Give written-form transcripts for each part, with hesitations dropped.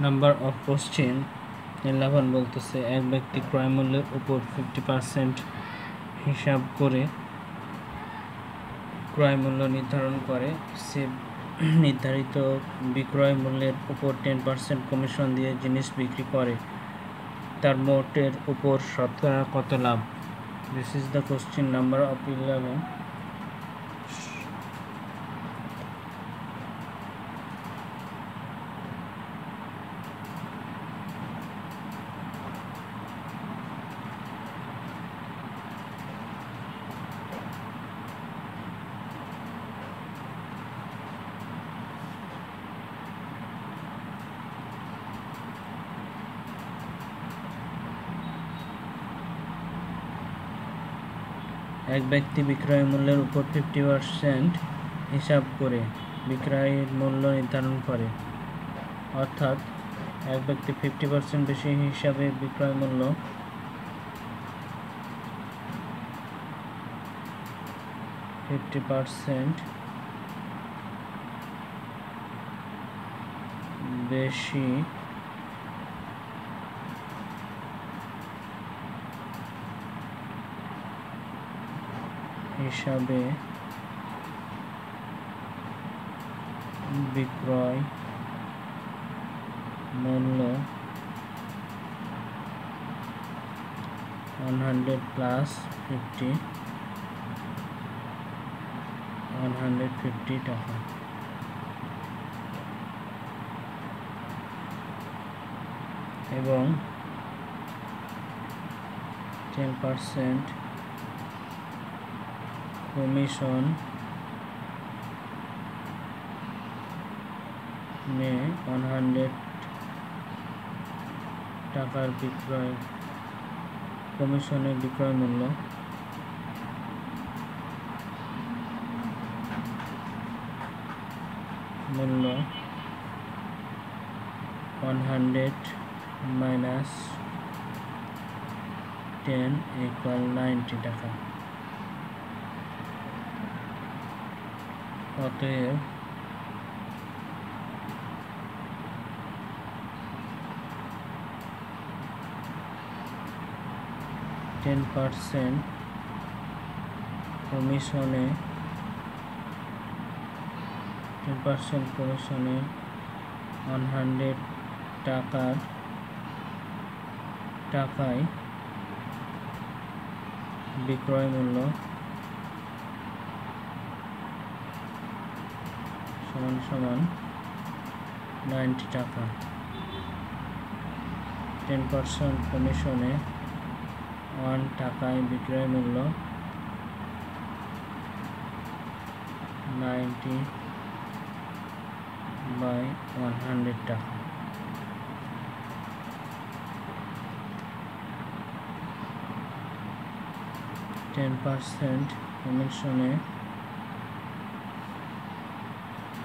Number of question 11 বলতেছে এক ব্যক্তি ক্রয় মূল্যের উপর 50% হিসাব করে ক্রয় মূল্য নির্ধারণ করে। সে নির্ধারিত বিক্রয় মূল্যের উপর 10% কমিশন দিয়ে জিনিস বিক্রি করে। তার মোটের উপর শতকরা কত লাভ? This is the question number of 11। এক ব্যক্তি বিক্রয় মূল্যের উপর 50% হিসাব করে বিক্রয়ের মূল্য নির্ধারণ করে। অর্থাৎ এক ব্যক্তি 50% বেশি হিসাবে বিক্রয় মূল্য বেশি হিসাবে বিক্রয় মূল্য 100 প্লাস 50 150 টাকা এবং 10% কমিশন में 100 টাকার বিক্রয় কমিশনের বিক্রয় মূল্য 100 minus 10 equal 90 টাকা। অতএব কমিশনে 10% কমিশনে 100 টাকায় বিক্রয় মূল্য সমান 90 টাকা। 10% কমিশনে 1 টাকায় বিক্রয় মূল্য 90 by 100 টাকা। टेन परसेंट कमिशने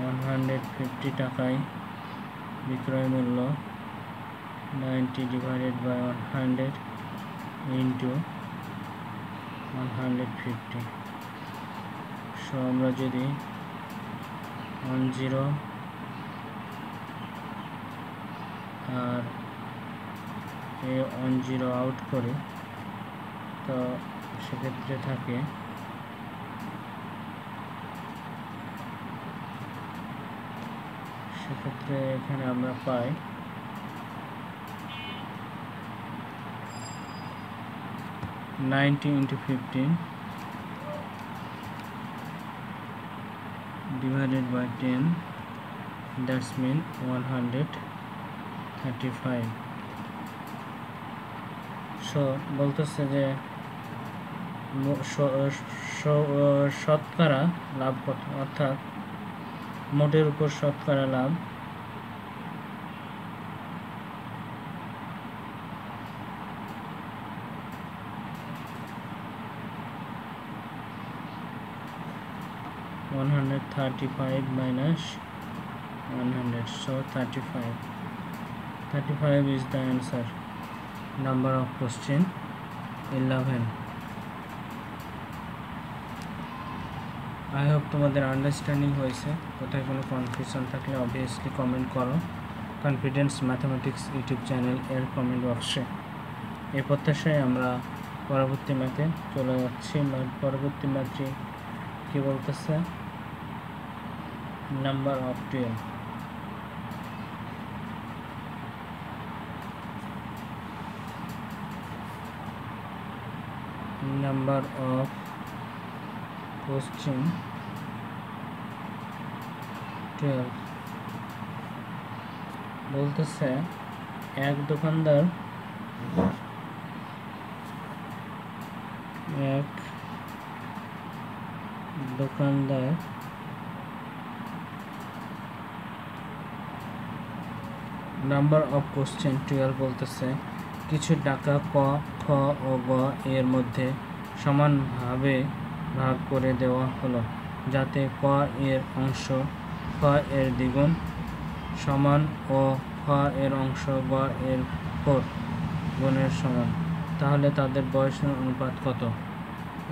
150 টাকায় বিক্রয় মূল্য 90 divided by 100 into 150। সো আমরা যদি 10 আর 10 আউট করি তো সেক্ষেত্রে থাকে এখানে আমরা পাই 90 into 15 divided by 10, that's mean 135। So বলতেছে যে শতকরা লাভ কত, অর্থাৎ মোটের উপর শতকরা লাভ 135 minus 100, so 35 is the answer. Number of question 11। I hope তোমাদের আন্ডারস্ট্যান্ডিং হয়েছে। কোথায় কোনো কনফিউশন থাকলে অবভিয়াসলি কমেন্ট করো কনফিডেন্স ম্যাথামেটিক্স ইউটিউব চ্যানেল এর কমেন্ট বক্সে। এই প্রত্যাশায় আমরা পরবর্তী ম্যাথে চলে যাচ্ছি। পরবর্তী ম্যাথটি কী বলতেছে, number of 12। Number of question 12 বলতেছে এক দোকানদার নাম্বার অফ কোশ্চেন 12 বলতেছে কিছু টাকা ক, খ ও গ এর মধ্যে সমানভাবে ভাগ করে দেওয়া হলো, যাতে ক এর অংশ খ এর দ্বিগুণ সমান ও খ এর অংশ গ এর 4 গুণের সমান। তাহলে তাদের বয়সের অনুপাত কত?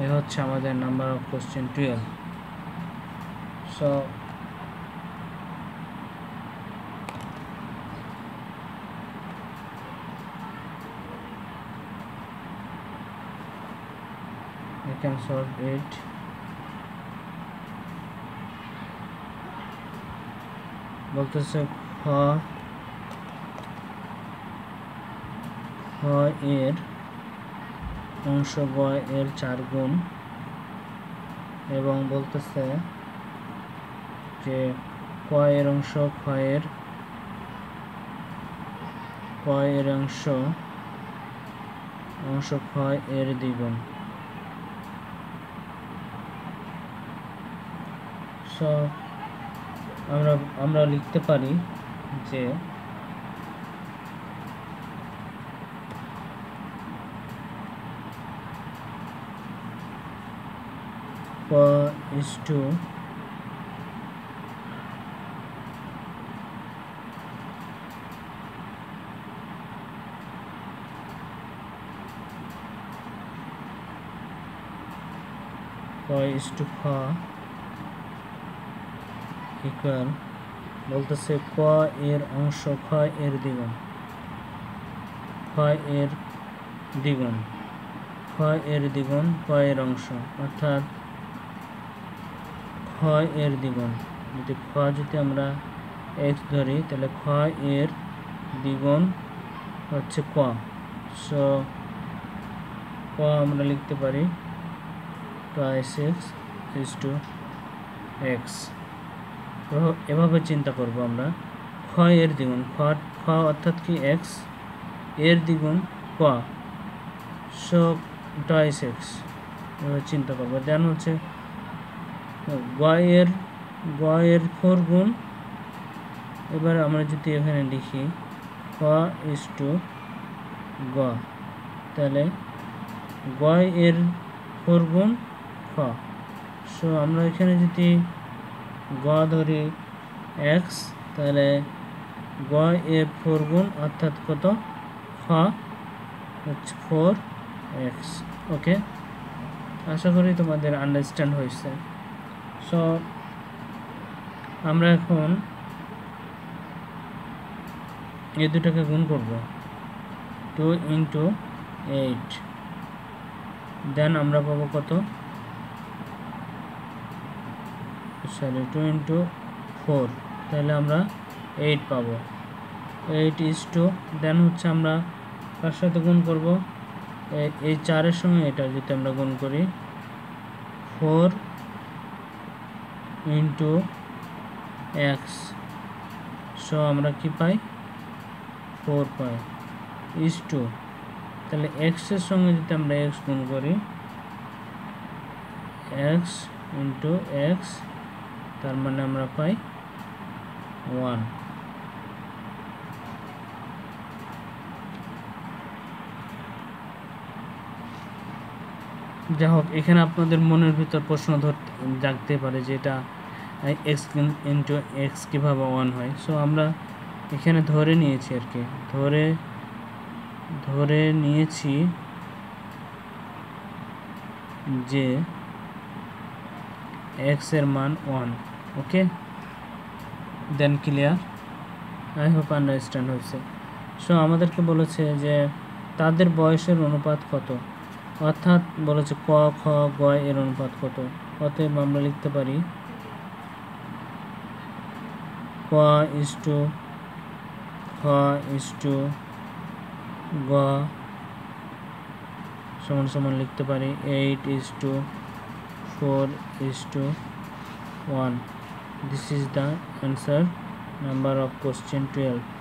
এ হচ্ছে আমাদের number of question 12। So you can solve it. বলতেছে খ এর অংশ গ এর 4 গুণ, এবং বলতেছে যে ক এর অংশ খ এর অংশ খ এর দ্বিগুণ। সো আমরা লিখতে পারি যে q is to খ ইকুয়াল বলতেছে ক এর অংশ খ এর দ্বিগুণ, খ এর ক এর অংশ, অর্থাৎ খ এর দ্বিগুণ। যদি আমরা x ধরি তাহলে খ এর দ্বিগুণ হচ্ছে ক। সো ক আমরা লিখতে পারি twice x is to x। এভাবে চিন্তা করব আমরা, খ এর দ্বিগুণ, খ অর্থাৎ কি x, এর দ্বিগুণ ক, সো twice x এভাবে চিন্তা করব। দেন হচ্ছে গ এর 4 গুণ। এবার আমরা যদি এখানে লিখি ক is to গ, তাহলে গ এর 4 গুণ খ। সো আমরা এখানে যদি গ ধরি x, তাহলে গ এর 4 গুণ অর্থাৎ কত, খ হচ্ছে 4x। ওকে, আশা করি তোমাদের আন্ডারস্ট্যান্ড হয়েছে। সো আমরা এখন এই দুটাকে গুণ করব, 2 into 8, দেন আমরা পাবো কত, 2 into 4, তাহলে আমরা 8 পাবো। 8 is to, দেন হচ্ছে আমরা কার সাথে গুণ করব, এই 4 এর সঙ্গে এটা যদি আমরা গুণ করি 4 into x, সো আমরা কি পাই, 4 পাই, is to, তাহলে x এর সঙ্গে যদি আমরা x গুণ করি, x into x, তার মানে আমরা পাই 1। যাই হোক, এখানে আপনাদের মনের ভিতর প্রশ্ন জাগতে পারে যে এটা x into x কীভাবে 1 হয়। সো আমরা এখানে ধরে নিয়েছি আর কি, ধরে নিয়েছি যে x এর মান 1 ওকে দেন ক্লিয়ার আই হোপ আন্ডারস্ট্যান্ড হয়েছে সো আমাদেরকে বলেছে যে তাদের বয়সের অনুপাত কত অর্থাৎ বলেছে ক খ গ এর অনুপাত কত অতএব আমরা লিখতে পারি ক ইজ টু খ ইজ টু গ সমান সমান লিখতে পারি 8:4:1 this is the answer number of question 12